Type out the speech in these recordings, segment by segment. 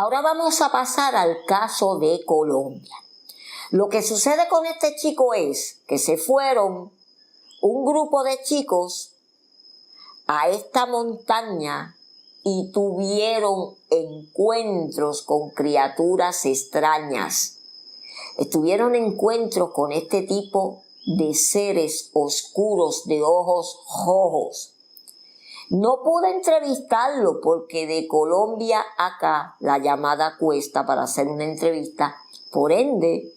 Ahora vamos a pasar al caso de Colombia. Lo que sucede con este chico es que se fueron un grupo de chicos a esta montaña y tuvieron encuentros con criaturas extrañas. Tuvieron encuentros con este tipo de seres oscuros de ojos rojos. No pude entrevistarlo porque de Colombia acá la llamada cuesta para hacer una entrevista. Por ende,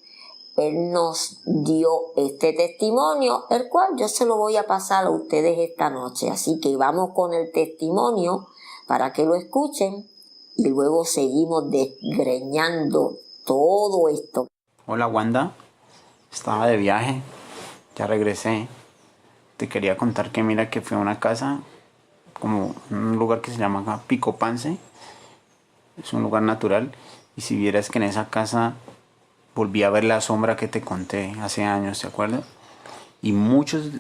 él nos dio este testimonio, el cual yo se lo voy a pasar a ustedes esta noche. Así que vamos con el testimonio para que lo escuchen y luego seguimos desgreñando todo esto. Hola Wanda, estaba de viaje, ya regresé. Te quería contar que mira que fui a una casa, como un lugar que se llama Pico Pance. Es un lugar natural y si vieras que en esa casa volví a ver la sombra que te conté hace años, ¿te acuerdas? Y muchos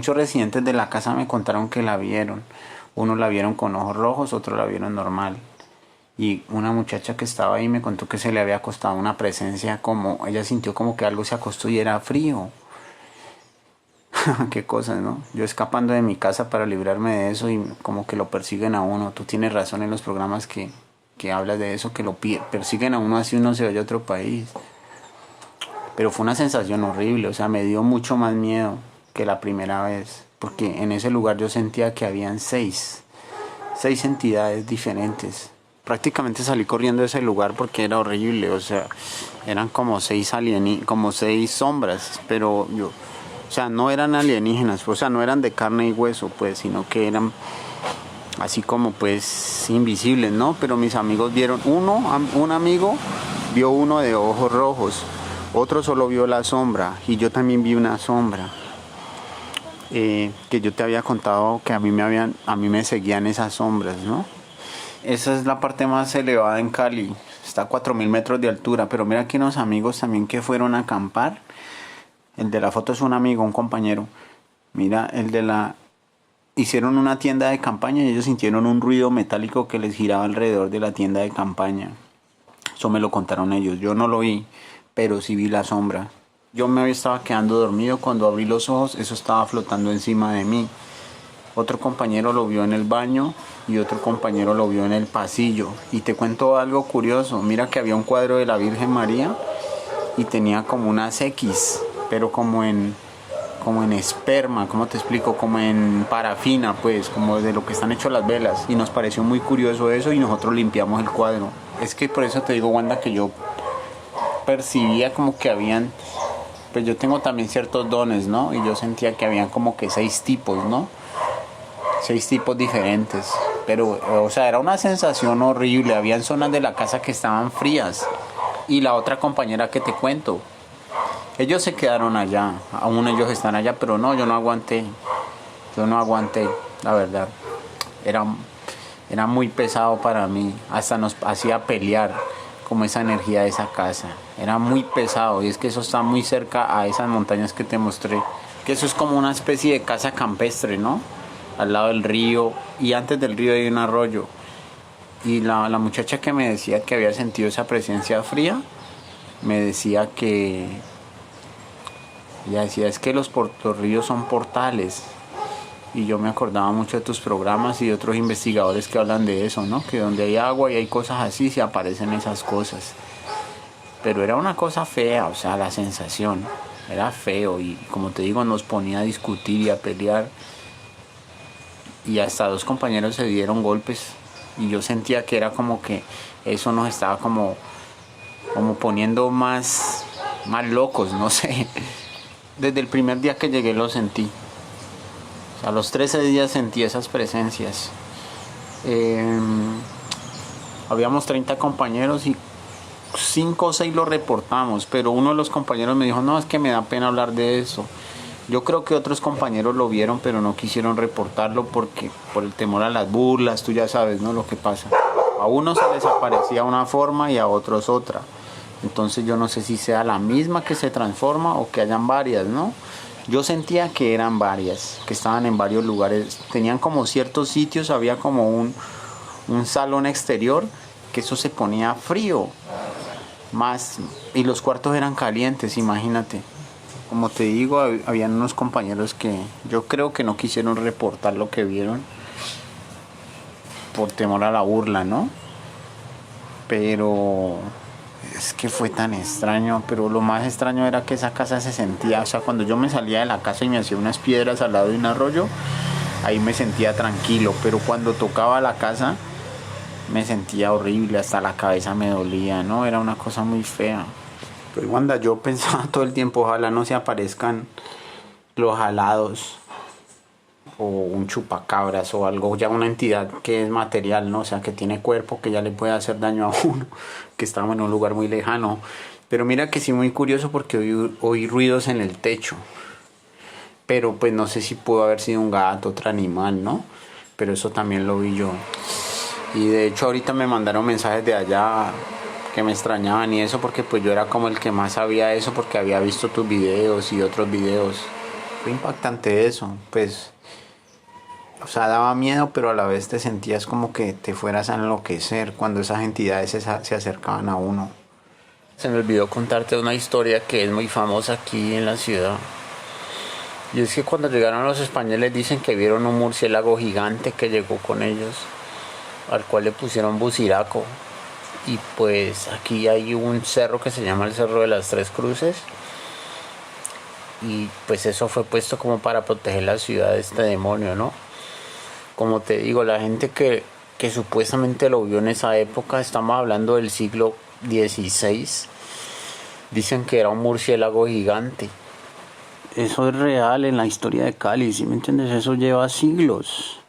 residentes de la casa me contaron que la vieron. Unos la vieron con ojos rojos, otros la vieron normal. Y una muchacha que estaba ahí me contó que se le había acostado una presencia, como ella sintió como que algo se acostó y era frío. Qué cosas, ¿no? Yo escapando de mi casa para librarme de eso y como que lo persiguen a uno. Tú tienes razón en los programas que hablas de eso, que lo persiguen a uno así uno se vaya a otro país. Pero fue una sensación horrible, o sea, me dio mucho más miedo que la primera vez. Porque en ese lugar yo sentía que habían seis entidades diferentes. Prácticamente salí corriendo de ese lugar porque era horrible, o sea, eran como seis sombras, pero yo, o sea, no eran alienígenas, o sea, no eran de carne y hueso, pues, sino que eran así como, pues, invisibles, ¿no? Pero mis amigos vieron un amigo vio uno de ojos rojos, otro solo vio la sombra, y yo también vi una sombra, que yo te había contado que a mí me seguían esas sombras, ¿no? Esa es la parte más elevada en Cali, está a 4000 metros de altura, pero mira que unos amigos también que fueron a acampar. El de la foto es un amigo, un compañero. Mira, hicieron una tienda de campaña y ellos sintieron un ruido metálico que les giraba alrededor de la tienda de campaña. Eso me lo contaron ellos, yo no lo vi, pero sí vi la sombra. Yo me estaba quedando dormido, cuando abrí los ojos, eso estaba flotando encima de mí. Otro compañero lo vio en el baño y otro compañero lo vio en el pasillo. Y te cuento algo curioso, mira que había un cuadro de la Virgen María y tenía como unas X, pero como en esperma, ¿cómo te explico? Como en parafina, pues, como de lo que están hechas las velas. Y nos pareció muy curioso eso y nosotros limpiamos el cuadro. Es que por eso te digo, Wanda, que yo percibía como que habían, pues yo tengo también ciertos dones, ¿no? Y yo sentía que habían como que 6 tipos, ¿no? 6 tipos diferentes, pero, o sea, era una sensación horrible. Habían zonas de la casa que estaban frías. Y la otra compañera que te cuento, ellos se quedaron allá, aún ellos están allá, pero no, yo no aguanté, la verdad. Era muy pesado para mí, hasta nos hacía pelear como esa energía de esa casa. Era muy pesado, y es que eso está muy cerca a esas montañas que te mostré, que eso es como una especie de casa campestre, ¿no? Al lado del río, y antes del río hay un arroyo. Y la muchacha que me decía que había sentido esa presencia fría, me decía que... Ella decía, es que los ríos son portales. Y yo me acordaba mucho de tus programas y de otros investigadores que hablan de eso, ¿no? Que donde hay agua y hay cosas así, se aparecen esas cosas. Pero era una cosa fea, o sea, la sensación. Era feo y, como te digo, nos ponía a discutir y a pelear. Y hasta 2 compañeros se dieron golpes. Y yo sentía que era como que eso nos estaba como poniendo más locos, no sé. Desde el primer día que llegué lo sentí. O sea, a los 13 días sentí esas presencias. Habíamos 30 compañeros y 5 o 6 lo reportamos, pero uno de los compañeros me dijo, no, es que me da pena hablar de eso. Yo creo que otros compañeros lo vieron, pero no quisieron reportarlo por el temor a las burlas, tú ya sabes, ¿no? Lo que pasa. A unos se les aparecía una forma y a otros otra. Entonces yo no sé si sea la misma que se transforma o que hayan varias, ¿no? Yo sentía que eran varias, que estaban en varios lugares. Tenían como ciertos sitios, había como un salón exterior que eso se ponía frío. Más, y los cuartos eran calientes, imagínate. Como te digo, habían unos compañeros que yo creo que no quisieron reportar lo que vieron por temor a la burla, ¿no? Pero es que fue tan extraño, pero lo más extraño era que esa casa se sentía, o sea, cuando yo me salía de la casa y me hacía unas piedras al lado de un arroyo, ahí me sentía tranquilo, pero cuando tocaba la casa me sentía horrible, hasta la cabeza me dolía, ¿no? Era una cosa muy fea. Pero Wanda, yo pensaba todo el tiempo, ojalá no se aparezcan los alados o un chupacabras o algo, ya una entidad que es material, ¿no? O sea, que tiene cuerpo, que ya le puede hacer daño a uno, que estamos en un lugar muy lejano. Pero mira que sí, muy curioso porque oí ruidos en el techo. Pero pues no sé si pudo haber sido un gato, otro animal, ¿no? Pero eso también lo vi yo. Y de hecho ahorita me mandaron mensajes de allá que me extrañaban y eso, porque pues yo era como el que más sabía eso, porque había visto tus videos y otros videos. Fue impactante eso, pues, o sea, daba miedo, pero a la vez te sentías como que te fueras a enloquecer cuando esas entidades se acercaban a uno. Se me olvidó contarte una historia que es muy famosa aquí en la ciudad. Y es que cuando llegaron los españoles dicen que vieron un murciélago gigante que llegó con ellos, al cual le pusieron Buciraco. Y pues aquí hay un cerro que se llama el Cerro de las Tres Cruces. Y pues eso fue puesto como para proteger la ciudad de este demonio, ¿no? Como te digo, la gente que supuestamente lo vio en esa época, estamos hablando del siglo XVI, dicen que era un murciélago gigante. Eso es real en la historia de Cali, ¿sí me entiendes? Eso lleva siglos.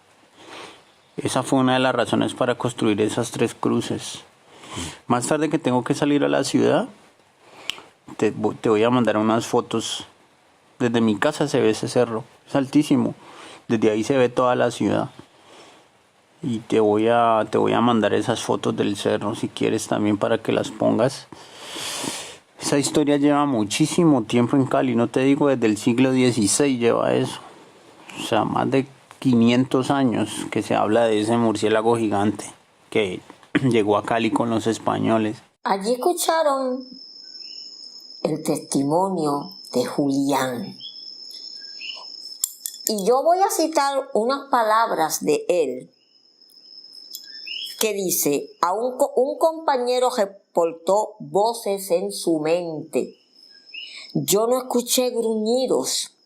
Esa fue una de las razones para construir esas tres cruces. Más tarde que tengo que salir a la ciudad, te voy a mandar unas fotos. Desde mi casa se ve ese cerro, es altísimo. Desde ahí se ve toda la ciudad. Y te voy a mandar esas fotos del cerro si quieres también para que las pongas. Esa historia lleva muchísimo tiempo en Cali, no te digo desde el siglo XVI lleva eso. O sea, más de 500 años que se habla de ese murciélago gigante que llegó a Cali con los españoles. Allí escucharon el testimonio de Julián. Y yo voy a citar unas palabras de él que dice: un compañero reportó voces en su mente. Yo no escuché gruñidos.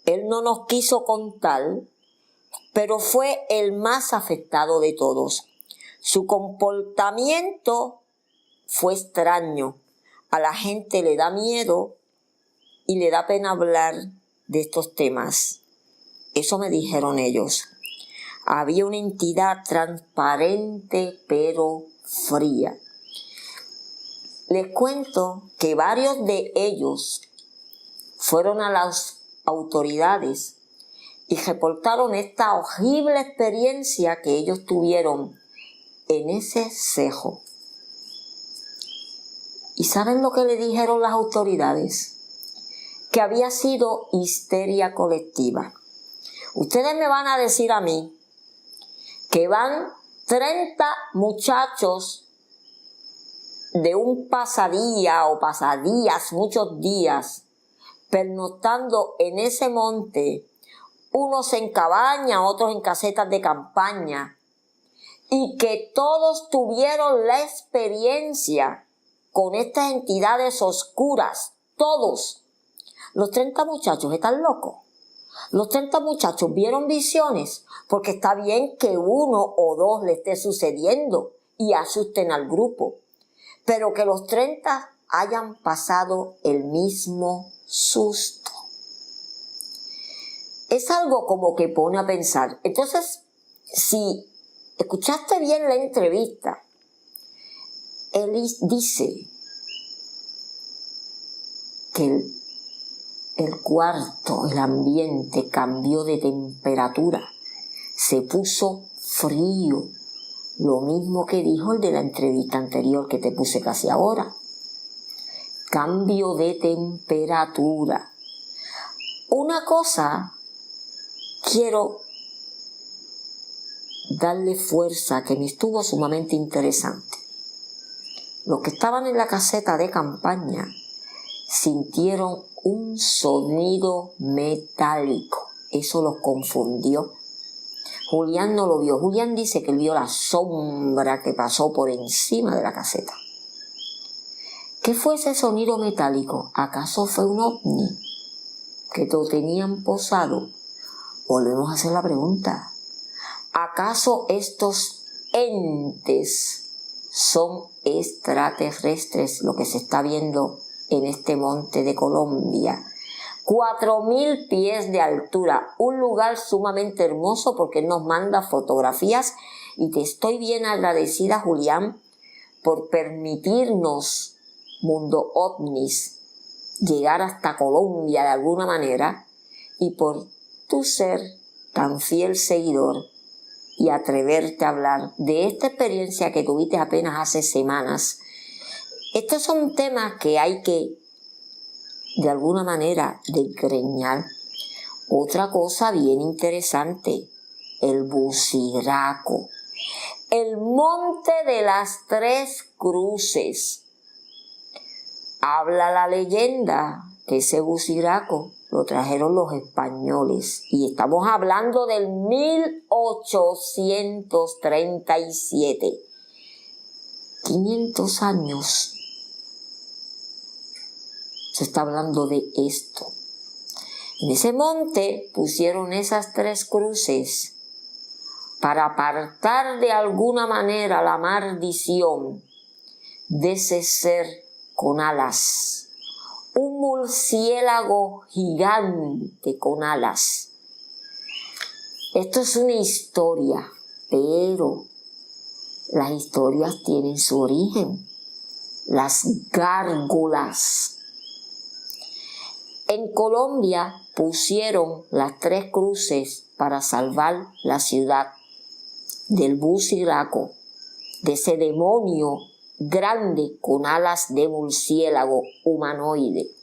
Él no nos quiso contar, pero fue el más afectado de todos. Su comportamiento fue extraño. A la gente le da miedo y le da pena hablar de estos temas. Eso me dijeron ellos. Había una entidad transparente pero fría. Les cuento que varios de ellos fueron a las autoridades y reportaron esta horrible experiencia que ellos tuvieron en ese cejo. ¿Y saben lo que le dijeron las autoridades? Que había sido histeria colectiva. Ustedes me van a decir a mí que van 30 muchachos de un pasadía o pasadías, muchos días, pernoctando en ese monte, unos en cabaña, otros en casetas de campaña, y que todos tuvieron la experiencia con estas entidades oscuras, todos. Los 30 muchachos están locos. Los 30 muchachos vieron visiones, porque está bien que uno o dos le esté sucediendo y asusten al grupo, pero que los 30 hayan pasado el mismo susto. Es algo como que pone a pensar. Entonces, si escuchaste bien la entrevista, él dice que el cuarto, el ambiente cambió de temperatura, se puso frío, lo mismo que dijo el de la entrevista anterior que te puse casi ahora. Cambio de temperatura. Una cosa quiero darle fuerza que me estuvo sumamente interesante. los que estaban en la caseta de campaña sintieron un sonido metálico. Eso los confundió. Julián no lo vio. Julián dice que él vio la sombra que pasó por encima de la caseta. ¿Qué fue ese sonido metálico? ¿Acaso fue un ovni que lo tenían posado? Volvemos a hacer la pregunta. ¿Acaso estos entes son extraterrestres, lo que se está viendo en este monte de Colombia? 4.000 pies de altura, un lugar sumamente hermoso porque él nos manda fotografías y te estoy bien agradecida, Julián, por permitirnos, Mundo OVNIs, llegar hasta Colombia de alguna manera y por tu ser tan fiel seguidor y atreverte a hablar de esta experiencia que tuviste apenas hace semanas. Estos son temas que hay que, de alguna manera, desgreñar. Otra cosa bien interesante, el Buciraco, el monte de las tres cruces. Habla la leyenda que ese Buciraco lo trajeron los españoles y estamos hablando del 1837. 500 años se está hablando de esto. En ese monte pusieron esas tres cruces para apartar de alguna manera la maldición de ese ser con alas. Un murciélago gigante con alas. Esto es una historia, pero las historias tienen su origen. Las gárgolas. En Colombia pusieron las tres cruces para salvar la ciudad del Buciraco, de ese demonio grande con alas de murciélago humanoide.